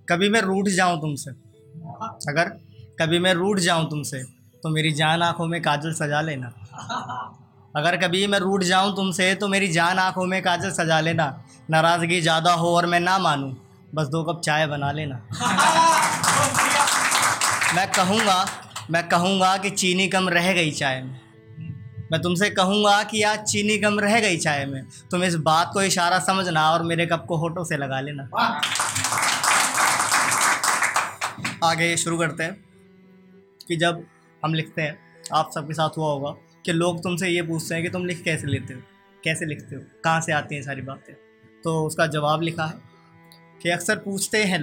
कभी मैं रूठ जाऊं तुमसे, अगर कभी मैं रूठ जाऊं तुमसे तो मेरी जान आंखों में काजल सजा लेना। अगर कभी मैं रूठ जाऊं तुमसे तो मेरी जान आंखों में काजल सजा लेना। नाराज़गी ज़्यादा हो और मैं ना मानूं, बस 2 कप चाय बना लेना। मैं कहूँगा मैं कहूँगा कि चीनी कम रह गई चाय में। मैं तुमसे कहूँगा कि आज चीनी कम रह गई चाय में। तुम इस बात को इशारा समझना और मेरे कप को होठों से लगा लेना। आगे शुरू करते हैं कि जब हम लिखते हैं, आप सबके साथ हुआ होगा कि लोग तुमसे ये पूछते हैं कि तुम लिख कैसे लेते हो, कैसे लिखते हो, कहाँ से आती हैं सारी बातें। तो उसका जवाब लिखा है कि अक्सर पूछते हैं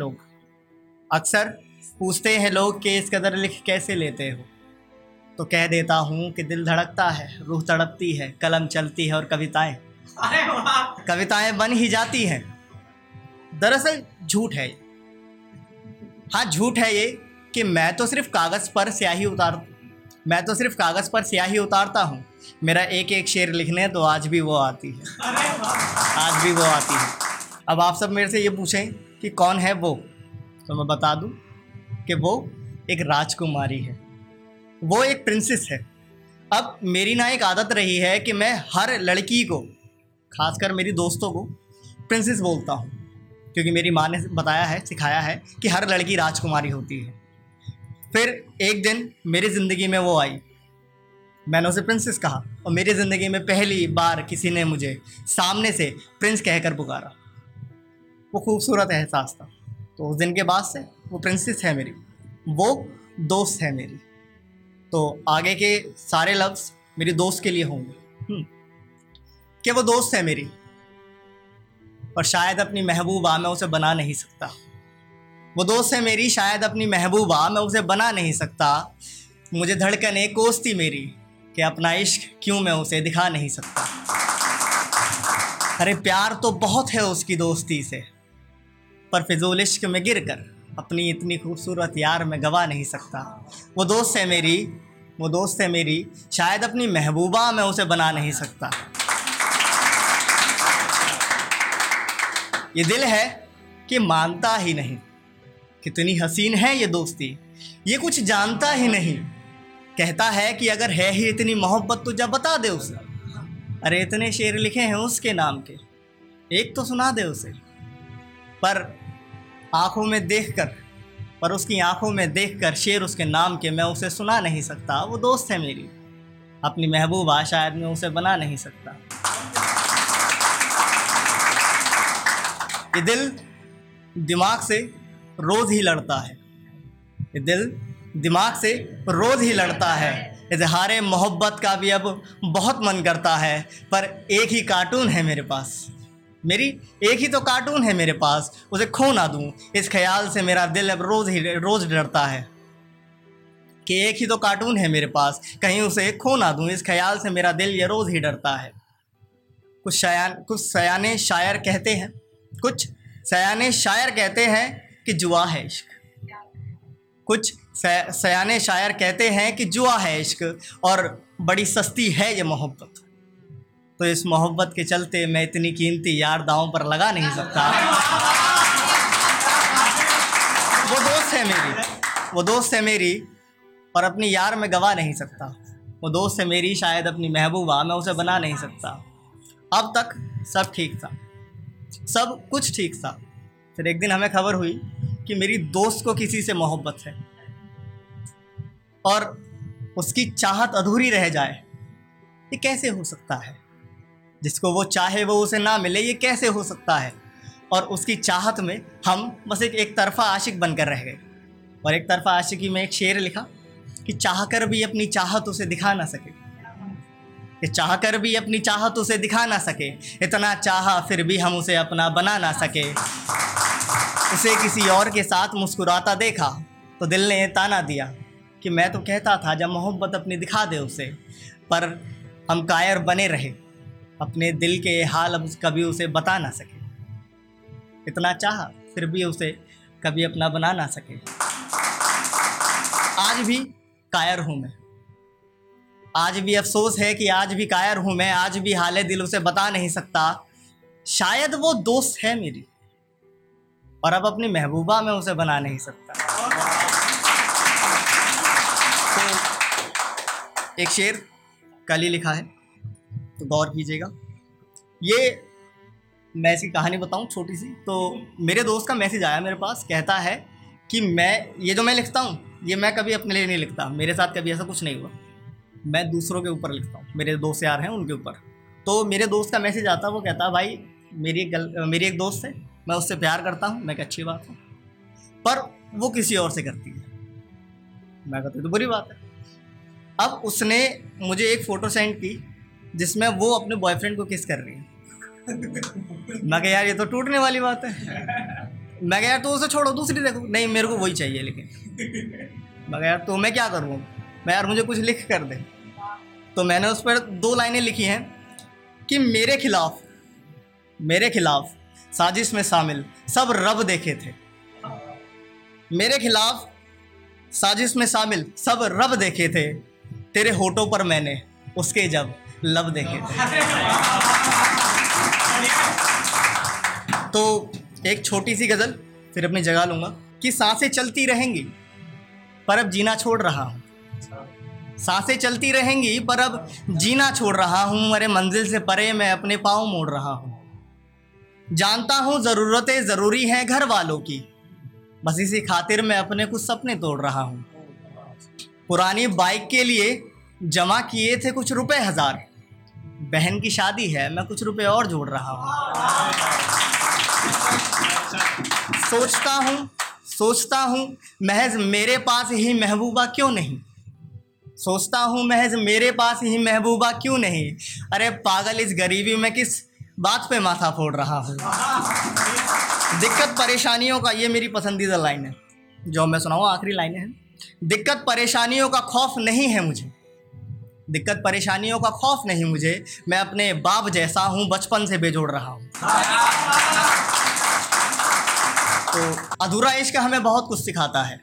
लोग कि इस कदर लिख कैसे लेते हो। तो कह देता हूँ कि दिल धड़कता है, रूह तड़पती है, कलम चलती है और कविताएं बन ही जाती हैं। दरअसल झूठ है ये, हाँ झूठ है ये कि मैं तो सिर्फ कागज़ पर स्याही उतारता हूँ। मेरा एक एक शेर लिखने तो आज भी वो आती है। अब आप सब मेरे से ये पूछें कि कौन है वो, तो मैं बता दूं कि वो एक राजकुमारी है, वो एक प्रिंसेस है। अब मेरी ना एक आदत रही है कि मैं हर लड़की को, खासकर मेरी दोस्तों को, प्रिंसेस बोलता हूँ, क्योंकि मेरी माँ ने सिखाया है कि हर लड़की राजकुमारी होती है। फिर एक दिन मेरी ज़िंदगी में वो आई, मैंने उसे प्रिंसेस कहा और मेरी ज़िंदगी में पहली बार किसी ने मुझे सामने से प्रिंस कहकर पुकारा। वो खूबसूरत एहसास था। तो उस दिन के बाद से वो प्रिंसेस है मेरी, वो दोस्त है मेरी। तो आगे के सारे लफ्ज़ मेरी दोस्त के लिए होंगे कि वो दोस्त है मेरी और शायद अपनी महबूबा मैं उसे बना नहीं सकता। वो दोस्त है मेरी, शायद अपनी महबूबा मैं उसे बना नहीं सकता। मुझे धड़कने कोसती मेरी कि अपना इश्क क्यों मैं उसे दिखा नहीं सकता। अरे प्यार तो बहुत है उसकी दोस्ती से, पर फिजूल इश्क में गिरकर अपनी इतनी खूबसूरत यार मैं गवा नहीं सकता। वो दोस्त है मेरी, शायद अपनी महबूबा मैं उसे बना नहीं सकता। ये दिल है कि मानता ही नहीं, कितनी हसीन है ये दोस्ती, ये कुछ जानता ही नहीं। कहता है कि अगर है ही इतनी मोहब्बत तो जा बता दे उसे। अरे इतने शेर लिखे हैं उसके नाम के, एक तो सुना दे उसे। पर उसकी आंखों में देखकर शेर उसके नाम के मैं उसे सुना नहीं सकता। वो दोस्त है मेरी, अपनी महबूबा शायद मैं उसे बना नहीं सकता। ये दिल दिमाग से रोज़ ही लड़ता है। इजहारे मोहब्बत का भी अब बहुत मन करता है, पर एक ही कार्टून है मेरे पास, एक ही तो कार्टून है मेरे पास, उसे खो ना दूं इस ख्याल से मेरा दिल अब रोज़ डरता है। कि एक ही तो कार्टून है मेरे पास, कहीं उसे खो ना दूं इस ख्याल से मेरा दिल ये रोज़ ही डरता है। कुछ सयाने शायर कहते हैं कि जुआ है इश्क। कुछ सयाने शायर कहते हैं कि जुआ है इश्क और बड़ी सस्ती है ये मोहब्बत। तो इस मोहब्बत के चलते मैं इतनी कीमती यार दांव पर लगा नहीं सकता। वो दोस्त है मेरी और अपनी यार मैं गवा नहीं सकता। वो दोस्त है मेरी, शायद अपनी महबूबा मैं उसे बना नहीं सकता। अब तक सब ठीक था, सब कुछ ठीक था। फिर एक दिन हमें खबर हुई कि मेरी दोस्त को किसी से मोहब्बत है और उसकी चाहत अधूरी रह जाए। ये कैसे हो सकता है? जिसको वो चाहे वो उसे ना मिले, ये कैसे हो सकता है? और उसकी चाहत में हम बस एक तरफा आशिक बनकर रह गए। और एक तरफा आशिकी में एक शेर लिखा कि चाहकर भी अपनी चाहत उसे दिखा ना सके, इतना चाहा फिर भी हम उसे अपना बना ना सके। उसे किसी और के साथ मुस्कुराता देखा तो दिल ने ताना दिया कि मैं तो कहता था जब मोहब्बत अपनी दिखा दे उसे, पर हम कायर बने रहे, अपने दिल के हाल अब कभी उसे बता ना सके। इतना चाहा फिर भी उसे कभी अपना बना ना सके। आज भी कायर हूँ मैं, आज भी अफसोस है कि आज भी कायर हूँ मैं, आज भी हाले दिल उसे बता नहीं सकता। शायद वो दोस्त है मेरी, और अब अपनी महबूबा मैं उसे बना नहीं सकता। तो एक शेर कल ही लिखा है, तो गौर कीजिएगा। ये मैं इसकी कहानी बताऊं छोटी सी। तो मेरे दोस्त का मैसेज आया मेरे पास, कहता है कि ये जो मैं लिखता हूँ ये मैं कभी अपने लिए नहीं लिखता, मेरे साथ कभी ऐसा कुछ नहीं हुआ, मैं दूसरों के ऊपर लिखता हूँ, मेरे दोस्त यार हैं उनके ऊपर। तो मेरे दोस्त का मैसेज आता, वो कहता है भाई मेरी एक दोस्त है, मैं उससे प्यार करता हूँ। मैं, अच्छी बात है, पर वो किसी और से करती है। मैं कहता हूँ तो बुरी बात है। अब उसने मुझे एक फ़ोटो सेंड की जिसमें वो अपने बॉयफ्रेंड को किस कर रही है। मैं कहा यार ये तो टूटने वाली बात है। मैं कहा यार तो उसे छोड़ो, दूसरी देखो। नहीं मेरे को वही चाहिए। लेकिन मैं कहा यार तो मैं क्या करूँ, मैं यार मुझे कुछ लिख कर दे। तो मैंने उस पर 2 लाइनें लिखी हैं कि मेरे खिलाफ साजिश में शामिल सब रब देखे थे। मेरे खिलाफ साजिश में शामिल सब रब देखे थे, तेरे होठों पर मैंने उसके जब लब देखे थे। तो एक छोटी सी गज़ल फिर अपनी जगह लूँगा कि सांसें चलती रहेंगी पर अब जीना छोड़ रहा हूँ। सांसें चलती रहेंगी पर अब जीना छोड़ रहा हूँ। अरे मंजिल से परे मैं अपने पाँव मोड़ रहा हूँ। जानता हूँ ज़रूरतें ज़रूरी हैं घर वालों की, बस इसी खातिर मैं अपने कुछ सपने तोड़ रहा हूँ। पुरानी बाइक के लिए जमा किए थे कुछ रुपए 1000, बहन की शादी है मैं कुछ रुपए और जोड़ रहा हूँ। सोचता हूँ महज मेरे पास ही महबूबा क्यों नहीं। सोचता हूँ महज मेरे पास ही महबूबा क्यों नहीं। अरे पागल इस गरीबी में किस बात पे माथा फोड़ रहा हूँ। दिक्कत परेशानियों का, ये मेरी पसंदीदा लाइन है जो मैं सुनाऊँ, आखिरी लाइन है। दिक्कत परेशानियों का खौफ नहीं है मुझे, दिक्कत परेशानियों का खौफ नहीं मुझे, मैं अपने बाप जैसा हूँ बचपन से बेजोड़ रहा हूँ। तो अधूरा इश्क हमें बहुत कुछ सिखाता है,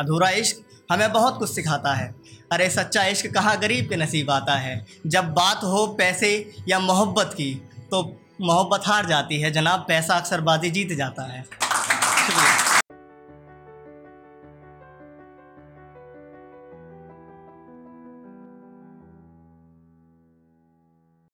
अधूरा इश्क हमें बहुत कुछ सिखाता है। अरे सच्चा इश्क कहाँ गरीब के नसीब आता है। जब बात हो पैसे या मोहब्बत की तो मोहब्बत हार जाती है जनाब, पैसा अक्सर बाजी जीत जाता है। शुक्रिया।